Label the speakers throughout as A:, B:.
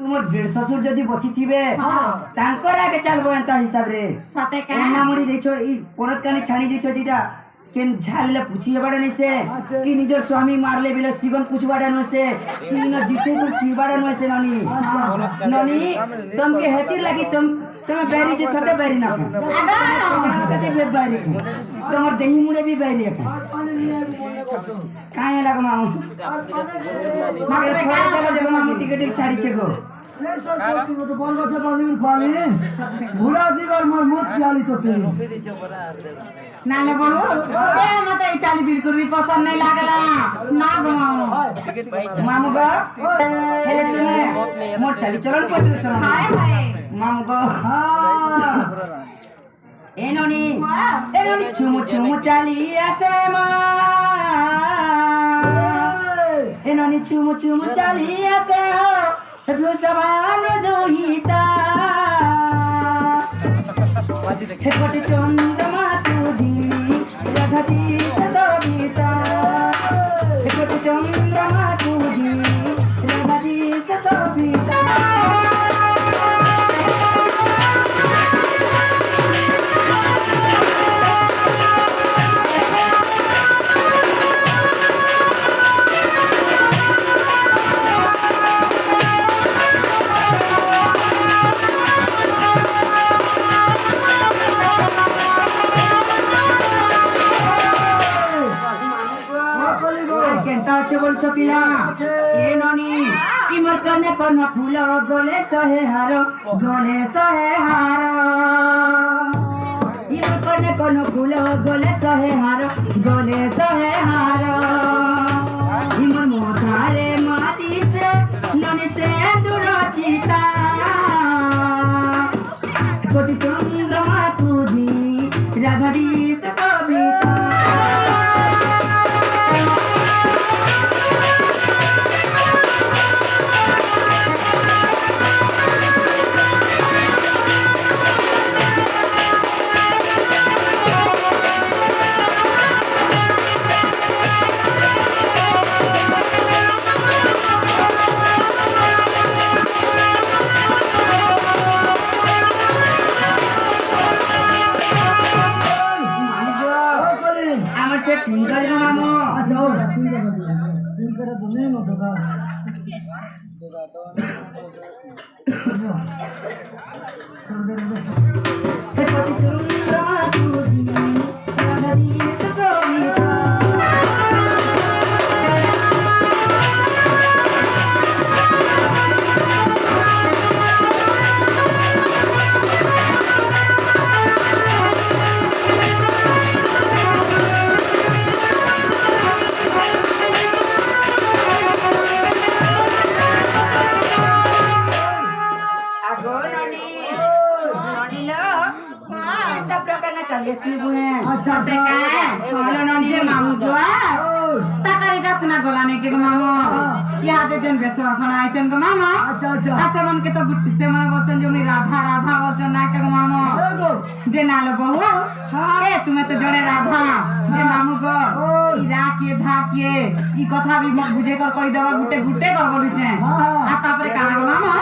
A: तुम डेढ़ ससुर जदि बसी थिबे तांकर आगे चलबो एंता हिसाब रे
B: सते का
A: एना मुड़ी देखो ई कोनत कानी छानी देखो जीटा केन झालले पूछिए बड़ा नहीं से कि निजर स्वामी मारले बिले सीवन पूछबाडा न से कि न जीते को सीबाडा न से ननी ननी तुम के हेतिर लगी तुम बैरी जे सते बैरी ना कते बे बैरी तुमर देही मुड़े भी बैरी है काहे लाग मामू मागे थोड़ा जगह जगह मामू टिकट छाड़ी छे गो तो बोल बच्चा पानी खाली भूला जीवर मोर मुत जाली तो तेरी
B: नाले बोलो ए मते चाली बिल्कुल भी पसंद नहीं लागला ना गो
A: मामू गो हेले तुमे मोर चाली चलन को चलन
B: हाय हाय
A: मामू गो एनोनी चुमु चुमु चाली आसे मा एनोनी चुमु चुमु चाली आसे हो तबलो सवान जोहिता छटपटी चंद्रमा तुदी राधाती सदोबिता छटपटी चंद्रमा तुदी राधाती सदोबिता पिला ए ननी इमर कने कन फूल गले सहे हारो इमर कने कन फूल गले सहे हारो इमर मोधारे माटी से ननी से दुरचिता कोटि चंद्रमा तुझी राधारी सकविता जे नालो बहु ए तुमे तो जड़े राधा जे मामू को इरा के धा के ई कथा भी मत बुझे कर कहि देबा गुटे गुटे कर बोली छे आ तापरे काना मामा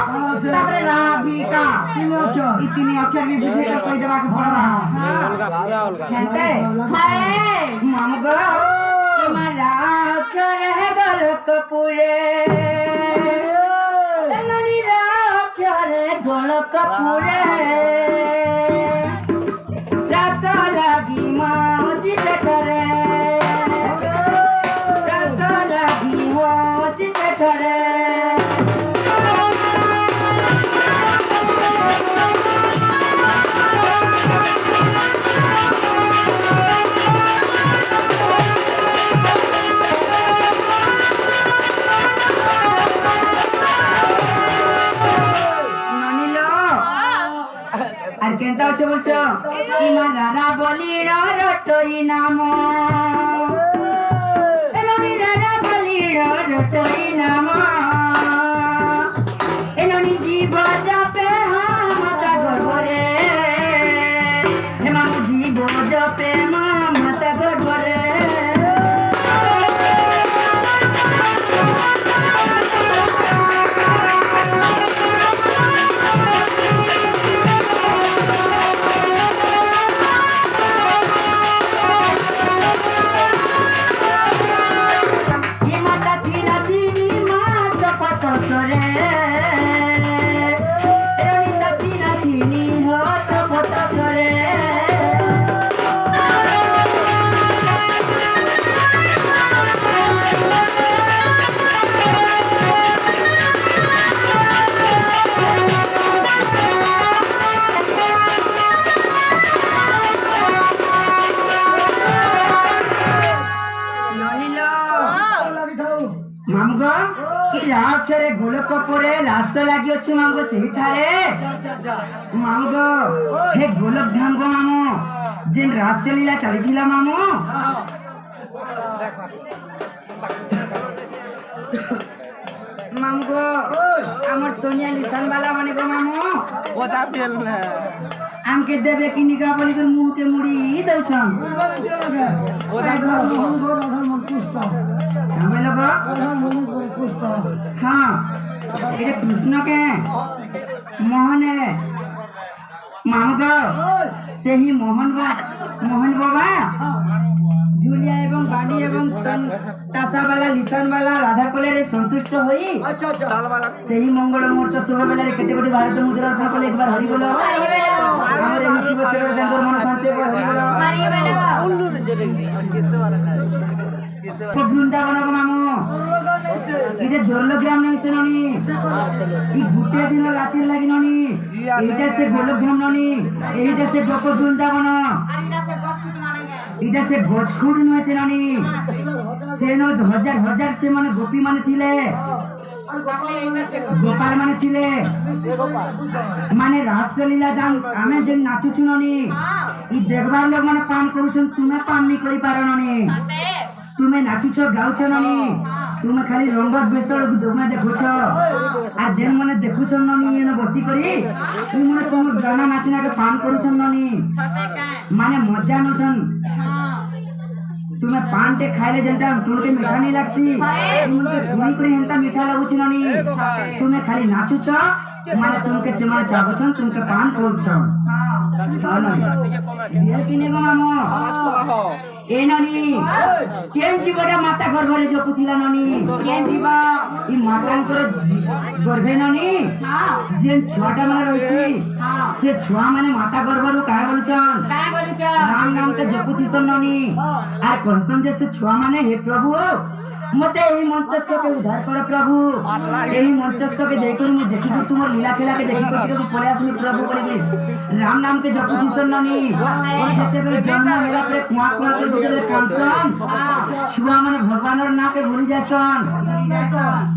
A: तापरे राधिका ई तीन अक्षर भी बुझे कर कहि देबा के पड़बा खेते हाय मामू को तुम्हारा अक्षर है गल कपूरे तननी अक्षर है गल कपूरे केंता अच्छे बोलছো इमारा बोली रटोई नामो एनोनी रारा बोली रटोई नामो एनोनी जीव जपे माता गड़बड़े हे मामू जीव जपे माता गड़बड़े ଗୋଲକ ପରେ ରାସ ଲାଗିଅଛି ମାମୁଁ ସେଇଠାରେ ମାମୁଁ ହେ ଗୋଲକ ଧାମ ମାମୁଁ ଯେନ୍ ରାସ ଲୀଳା ଚାଲିଥିଲା ମାମୁଁ ମାମୁଁ ଆମର सोनिया निशान वाला माने गो मामू
C: ओजा फेल ने
A: आमके देवे कि निका बोली के मुंह के मुड़ी दउछन
C: ओजा
A: हमें लोग हां ये कृष्ण के मोहन है मामू से ही मोहन बाबा झुलिया एवं बाड़ी एवं तासा वाला लिसान वाला राधा कोले रे संतुष्ट होई
C: ताल वाला
A: सही मंगल मुहूर्त शुभ बेला रे केते बडी भारत मुद्रा सा कोले एक बार हरि बोलो हमरे निसी बसेर देंगर मन शांति को हरि बोलो
C: उल्लू ने जरे किसे वाला
A: को बृंदावन को मामू इटे जोरलो ग्राम नहीं से ननी ई गुटे दिन राती लागि ननी एटा से गोलक धाम ननी एटा से गोप बृंदावन इटा से भोजखुड नय से ननी सेनो हजार हजार से माने गोपी माने थिले गोपाल माने थिले माने रासलीला दान आमे जे नाचु छुननी ई देखबार लोग माने पान करूछन तुमे पान नहीं करि पारननी तुमे नाचुछ गाउछ ननी तुमे खाली रंगत बेसर दोमा देखुछ आ जेन माने देखुछ ननी एने बसी करी तुम माने तुम गाना नाचना के पान करूछ ननी माने मजा नछन तुम्हें पान ते खाइले जनता तुमके मीठा नहीं लागसी तुमके सुनी करी हंता मीठा लागुछ ननी तुम्हें खाली नाचुछ माने तुमके सेमा जागछन तुमके पान करूछ ये किने गो मामो ए ननी केन जीवडा माता गर्भरे जपुथिला ननी केन जीव ई मातांकर गर्भे ननी जेन छुआटा माने रहिसी से छुआ माने माता गर्भरु काय बोलछन नाम नाम के जपुथिसन ननी आ कहसन जे से छुआ माने हे प्रभु मते एही मंचस्थ के उद्धार कर प्रभु एही मंचस्थ के देखकर मैं देखि कि तुमर लीला खेला के देखि कि तुम प्रयास में प्रभु करेगी राम नाम के जपुथिसन ननी और जते बेले जन्म होला पे कुआ कुआ के बोले कांसन छुआ माने भगवानर नाम के भूली जासन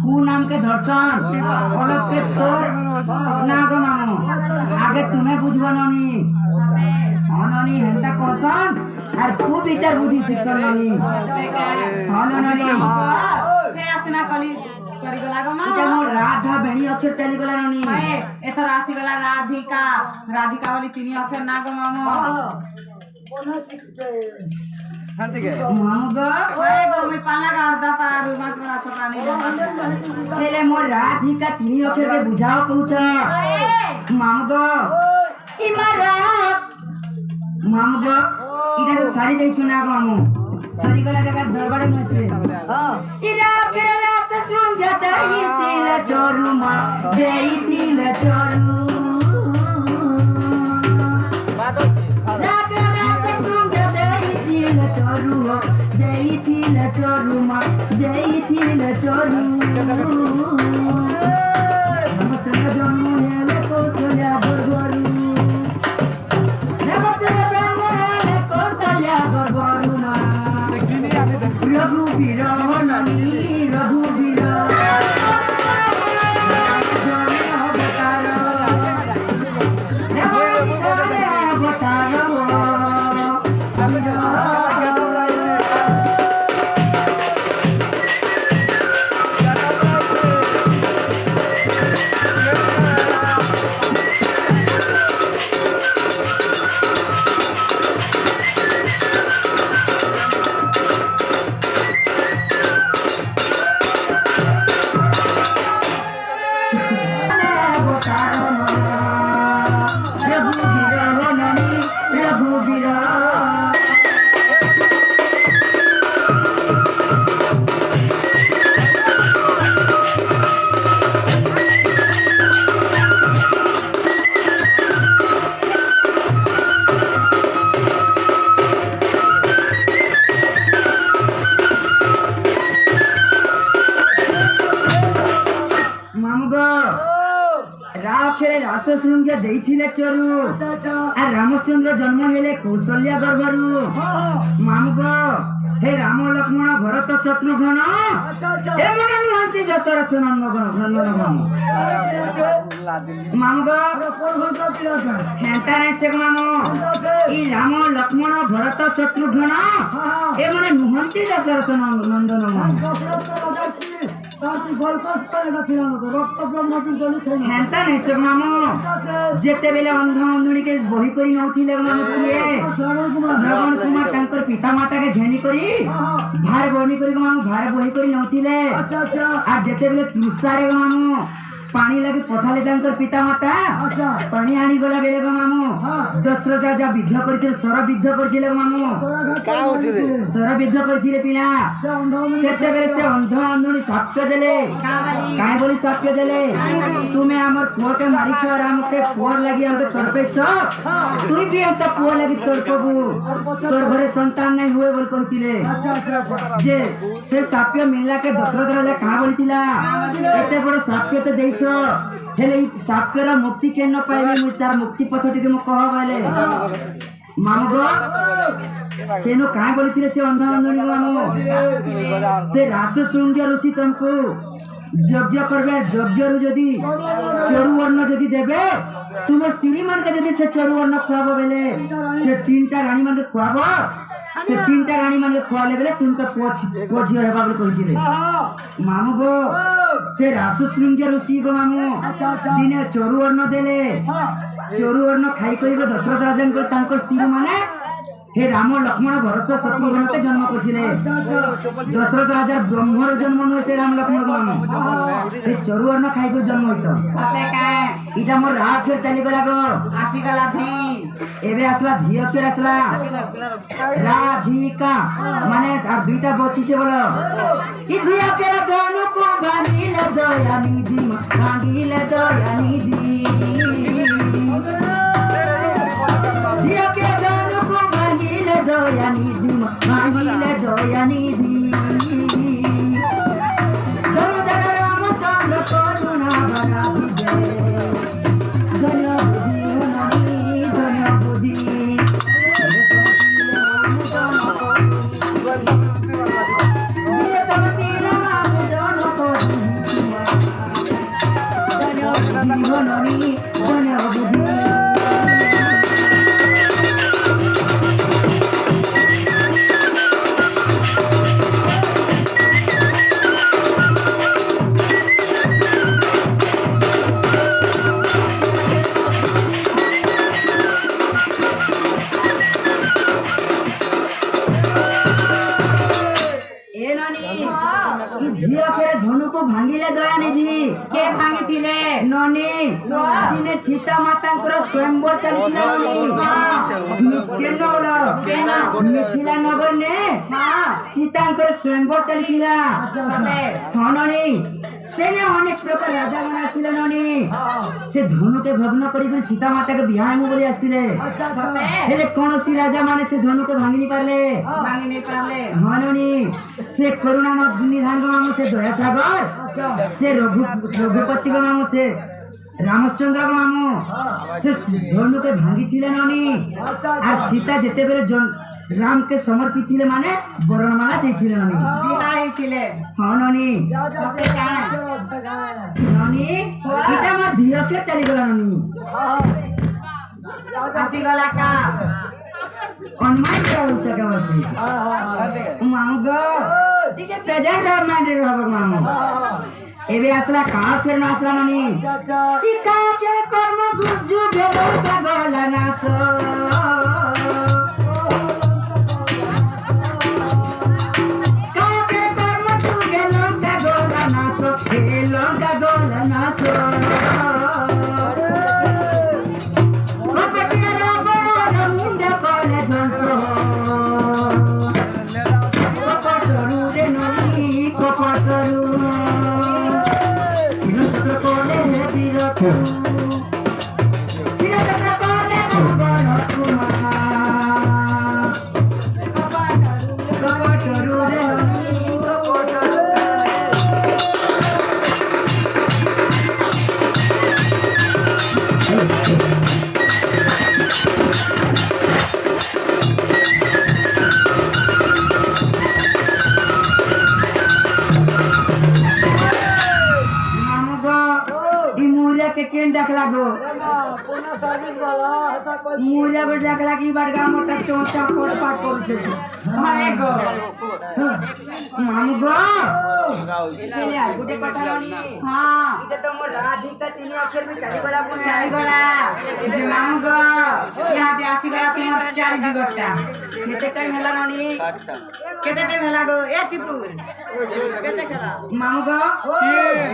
A: कु नाम के दर्शन अलग के तोर ना गो मामो आगे तुम्हें बुझबो ननी अननी हंता कहसन আর খুব বিচার বুদ্ধি শিক্ষণ ননি অননি
B: ফের আসনা কলি করি গলা গো মা
A: যেমন রাধা বেণী অক্ষর চালি গলা ননি
B: এত রাশি গলা রাধিকা রাধিকা বলি তিনি অক্ষর না গো মামু
C: শান্তি কে
A: মামু গো
B: ওই গো মই পালা গাড়দা পারু মা তোরা তো পানি
A: হেলে মোর রাধিকা তিনি অক্ষর কে বুঝাও কହୁছ মামু গো ইমারা মামু গো इधर तो साड़ी दे छुना गो मामू साड़ी गला देकर दरबार में से हां इरा केरा रात सुन जाता ही तिल चोरू मा देई तिल चोरू रात रात सुन जाता ही तिल चोरू देई तिल चोरू मा देई तिल चोरू नमस्ते जन्म हेले को चला बरगरू रघुवीर रघुवीर रामचंद्र जन्म हेले कौशल्या गर्भरू मामू
B: हे राम लक्ष्मण भरत शत्रुघ्न एमने नुहंती दशरथ नंदन मामू गो हेंता नहीं से मामू ई राम लक्ष्मण भरत शत्रुघ्न एमने नुहंती दशरथ नंदन मामू हेंता नहीं से मामू जेते बेले अंध अंधुणी के बही करी नउथिले मामू किए श्रवण कुमार तांकर पिता माता के घेनी करी भार बनी करी मामू भार बही करी नउथिले आ जेते बेले तुसारे मामू पानी लगी पठाले तांकर पिता माता पानी आनी गला बेले मामू दशरथ राजा युद्ध करथिले सर युद्ध करथिले मामू
C: का होछु रे
B: सर युद्ध करथिले पिला जेते बेले से अंध अंधुणी साक्ष्य देले काय बोली साक्ष्य देले तुम्हें हमर पुआ के मारी छ राम के पुआ लगी हमके तड़पे छ तू भी हम तो पुआ लगी तड़पबू तोर घरे संतान नहीं हुए बोल कहथिले जे से साक्ष्य मिलला के दशरथ राजा का बोलतिला एते बड़ साक्ष्य तो देइछ हेले साक्ष्यर मुक्ति के न पाइबे मु तार मुक्ति पथ टिके मु कह बाले मामू गो सेनो काय बोलतिले से अंध अंधुणी मामू से रास शृंग ऋषि तुमको यज्ञ करबे यज्ञ रु जदी चरुवर्ण जदी देबे तुम स्त्री मान के जदी से चरुवर्ण खुआबो बेले से तीनटा रानी मान के खुआबो से तीनटा रानी मान के खुआले बेले तुम तो पोछ हेबा बोल कहिथिले मामू गो से रास शृंग ऋषि गो मामू दिने चरुवर्ण देले चरुवर्ण खाई करिबे दशरथ राजन को तांकर स्त्री माने हे राम लक्ष्मण भरत शत्रुघ्न के जन्म करथिले दशरथ राजा ब्रह्मर जन्म होइते राम लक्ष्मण मामू हे चरुवर्ण खाई को जन्म होइतो
A: सते काय
B: इटा मोर रात फेर चली गला गो
A: आसी गला थी
B: एबे असला धिय फेर असला राधिका माने আর দুইটা বচিছে বলো ই ধিয়া फेर दोनों को भांगिले दया निधि भांगिले दया निधि धिया के दोनों को भांगिले दया निधि भांगिले दया निधि राम चंद्र करुणा बना दीजिए धन्य बुद्धि धनु को भांगिले दया निधि
A: के भांगी थिले
B: ननी दिने सीता माता स्वयंवर चलतिला मिथिला नगर ने सीता स्वयंवर चलतिला ननी सेने अनेक प्रकार राजा मन आथिले ननी से धनु के भग्न करी सीता माता के बिहार में बोली आथिले हेले कोनोसी राजा माने से धनु के भांगी नहीं पारले ननी से करुणा निधान मामू से दया सागर से रघुपति मामू से रामचंद्र मामू से धनु के भांगी थिले ननी आ सीता जेते बेले राम के समर्पित थिले माने वरणमाला देथिले ननी
A: बिहाई थिले
B: हां ननी
A: सते काय
B: ननी इटा मा धिया के चली गला ननी
A: आसी गला का
B: अनुमान क्या उच्च का वसी मामू गो ठीक है प्रेजेंट और माइंड रहब मामू एबे असला का फेर ना असला ननी टिका के कर्म गुजु भेलो का गला नास का के कर्म तू गेलो का गला नास खेलो का गला नास কেন ডাকলা গো মুজা করে ডাকলা কি বার গা মোটা চোটা পট করছে
A: হ্যাঁ গো
B: মামু গো এখানে আর গোটে কথা ননি
A: হ্যাঁ
B: এটা তো মোর রাধিকা তিনি অক্ষর মে চালি গলা কোন
A: চালিগলা যে মামু গো ইহাতে আসিগলা তোমার চারি দিগটা
B: কেতে টাইম হেলা ননি
A: কেতে টাইম হেলা গো এ চিপু কেতে খেলা
B: মামু গো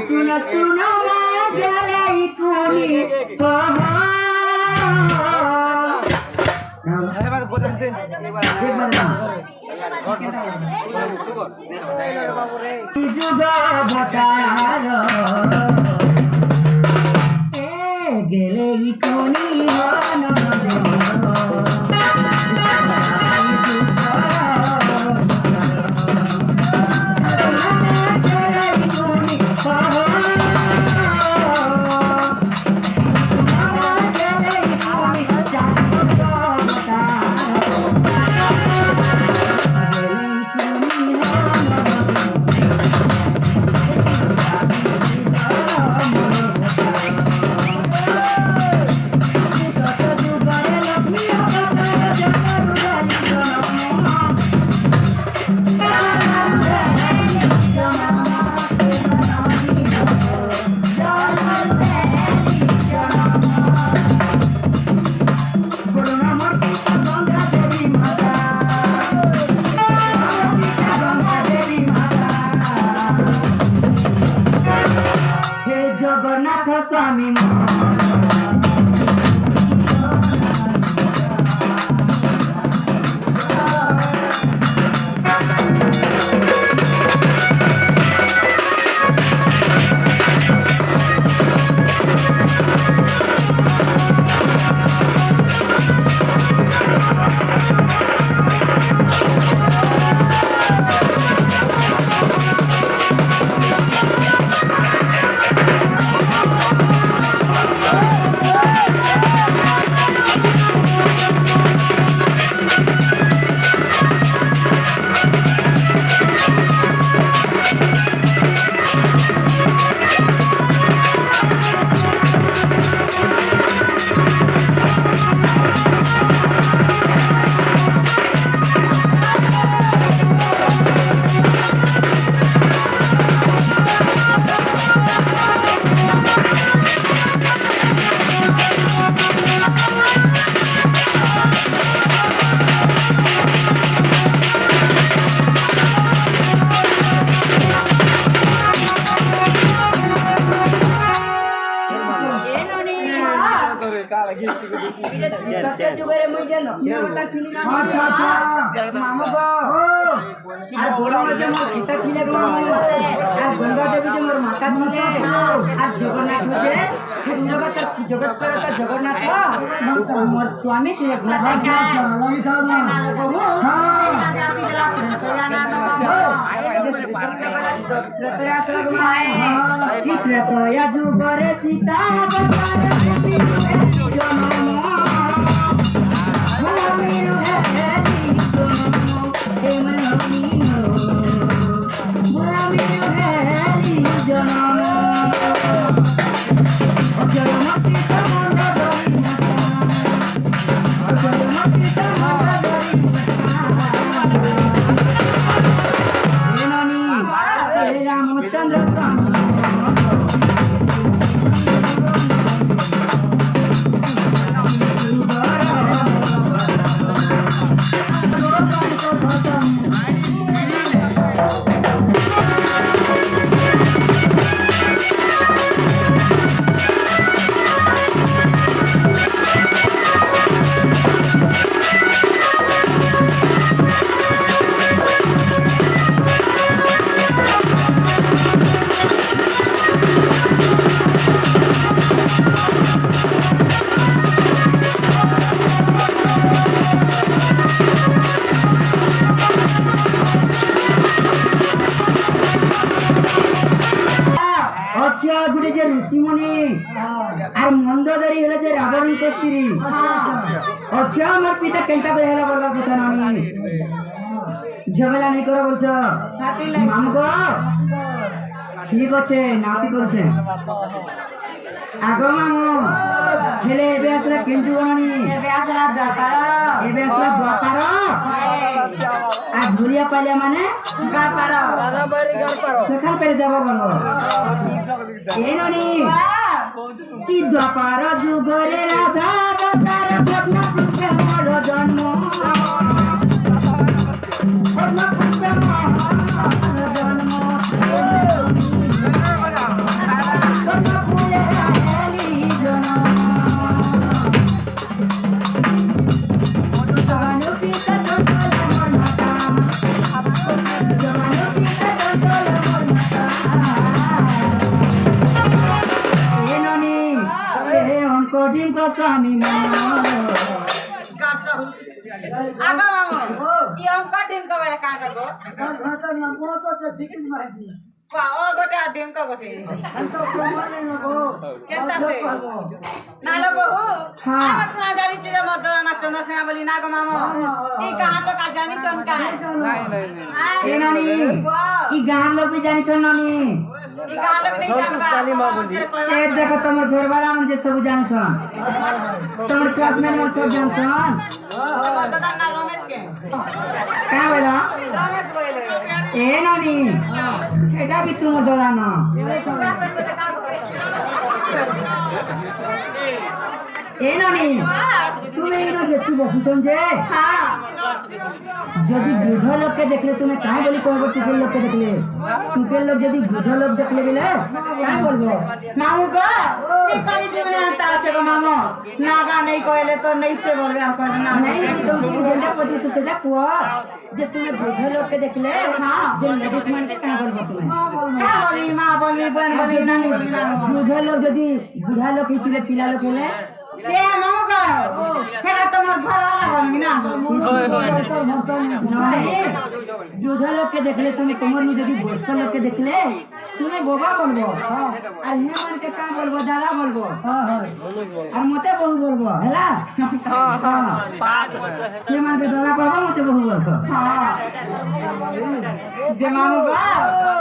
B: শুনো শুনো মা গলাই কোনি
C: এবার বলেন দিন
B: একবার না যুগ বতার এ গেলে কোনি হন জগন্নাথ স্বামী সত্য যুগের মধ্যে লক্ষ্মীটা ছিল না আচ্ছা মামু গো আর বড় যে মোর পিতা ছিলে গো আর গঙ্গা দেবী যে মোর মাতা ছিলে আর জগন্নাথ যে জগৎ করতা জগন্নাথ মোর স্বামী ছিলে গো ত্রেতয়া যুগরে সীতা রামচন্দ্র স্বামী গুড়ে যে ঋষিমণি আর মন্দোদরী হলে যে রাবণী স্ত্রী অক্ষয় আমার পিতা কেনটা করে হেলা বলবার কথা নয় ঝামেলা নেই করে বলছো মামু গো ঠিক আছে নাতি করছে আগো মামু হেলে এবে আসলে কেঞ্চু গণনি
A: ଏବେ ଆସିଲା ଦରକାର
B: এবে আসলে দরকার আর ঘুরিয়া পাইলে মানে
A: ଦରକାର
C: দাদা বাড়ি ঘর পারো
B: সেখান পেরে যাব বলো এই ননি কি দ্বাপার যুগরে রাধা রাধার স্বপ্ন পুষ্পে মোর জন্ম স্বপ্ন পুষ্পে মোর জন্ম স্বপ্ন ফুলে রাহেলি জনম জবানু পিতা চঞ্চল মোর মাতা জবানু পিতা চঞ্চল মোর মাতা এননি এ অঙ্কদিন তো স্বামী মন
A: ଆଗ ମାମୁ ଇ ଅଙ୍କ ଢିଙ୍କ ବେଲେ କାଁ କରବ ଓ ଗୋଟେ ଆଉ ଢିଙ୍କ ଗୋଟେ କେନ୍ତା ସେ ନାଲୋ ବୋହୁ
B: ହଁ।
A: ଆମେ ଶୁଣା ଜାଣିଛୁ ଯେ ମୋର ଦରା ନା ଚନ୍ଦ୍ରସେନା ବୋଲି ନା ଗো ମାମୁ ଇ କାହା ଲୋକ ଜାଣିଛନ୍ କାଁ
C: নাই নাই নাই
B: এননি ই গান লোক भी জানিছন ননি
A: ই কাହା ଲୋକ ନେଇ ଜାনବା
C: কালী মা বলি।
B: এ দেখো তোমার ঘরবালা মানে যে সব জানছন তোমার ক্লাসমেট মানে সব জানছন
A: তোমার দাদা না রমেশ কে
B: কা বলা
A: রমেশ বলে
B: এ ননি এটা কি তোমার দলা না এ ননি তুমি এই রোজ একটু বসুছন যে যদি বৃদ্ধ লোককে দেখলে তুমি কাই বলি কহবো টুকের লোককে দেখলে টুকের লোক যদি বৃদ্ধ লোক দেখলে বলে কাই বলবো
A: মামু গো এই কলি জীবনে আনতা আছে গো মামু নাগা নেই কইলে তো নেই সে বলবে আর কইলে না
B: नहीं तुम जेंडा पति तो सेटा कुआ जे तुम्हें बूढ़े लोग के देखले हां जे लेडीज मन के कहां बोलबो तुम्हें
A: का बोली मां बोली बहन बोली नानी बोली ना
B: बूढ़े लोग यदि बूढ़ा लोग ही तिले पिला लोग हेले
A: ए मामू गो फेरा तोमर घर वाला बोलबी ना
B: नहीं बूढ़े लोग के देखले तुम्हें कमर में यदि बूढ़ा लोग के देखले तुम्हें बोबा बोलबो और हे मन के का बोलबो दादा बोलबो हां हां और मते बहु बोलबो हैला
C: हां हां पास
B: हे मन के दादा कहबो मते बहु बोलबो
A: हां जे मामू गो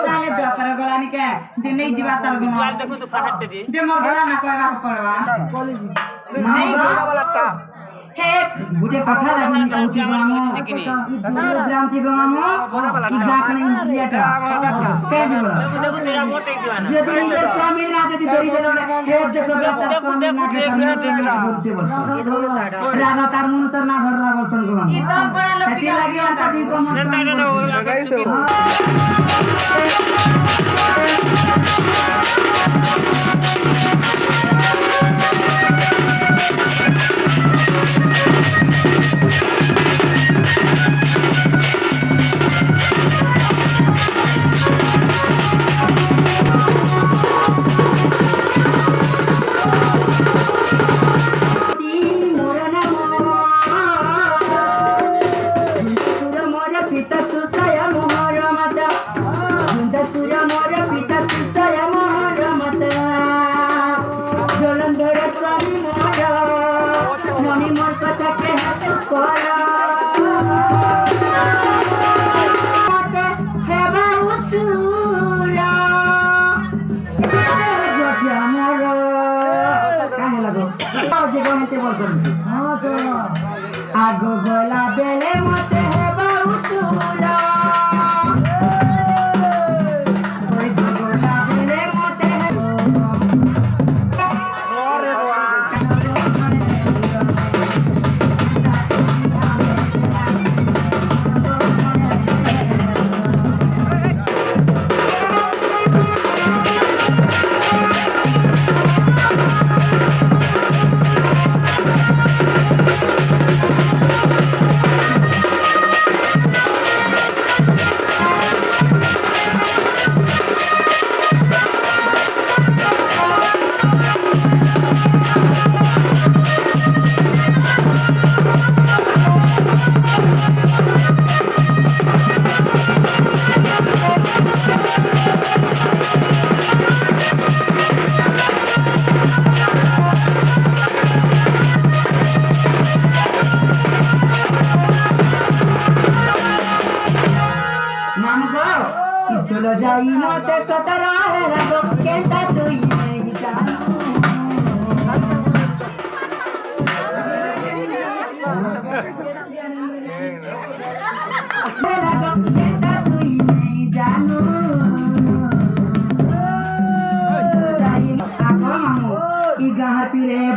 A: ताले दोपर गलानी के जे नहीं जीवा तार गो देखो तो फाटते दे जे मोर गला ना कहबा पड़वा
B: नहीं
C: वाला टा
B: हे गुटे कथा लागनी कहू की गामो ग्राम की गामो की जाकने इंसियाटा के बोला यदि इंद्र स्वामी ना यदि दरी देलो हे देखो स्वामी ना के राधा तार मनुष्य ना धरला वर्षन को
A: ई तो बड़ा लोग के
B: लगी अंता दिन को
C: গাইছো
B: पिता सुसय मोहर माता सुर मोर पिता सुसय मोहर माता जलंधर स्वामी मोर ननी मोर कथा के हाथ करा हेबा उचुरा जटिया मोर काहे लागो জীবনেতে বলছেন হ্যাঁ তো আগো গলা বেলে মতে হেবা উচুরা ওই গলা বেলে মতে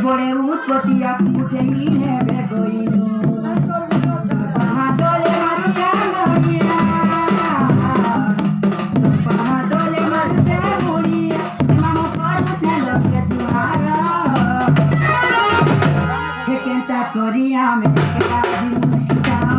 B: বড়ে উৎপতিয়া মুছে নিয়ে বেগইনু পাহাড়লে মারুতে মরিয়া পাহাড়লে মারুতে মরিয়া মামো করছে লোকে সুহারা হে কেনতা করিয়া মে কা দিন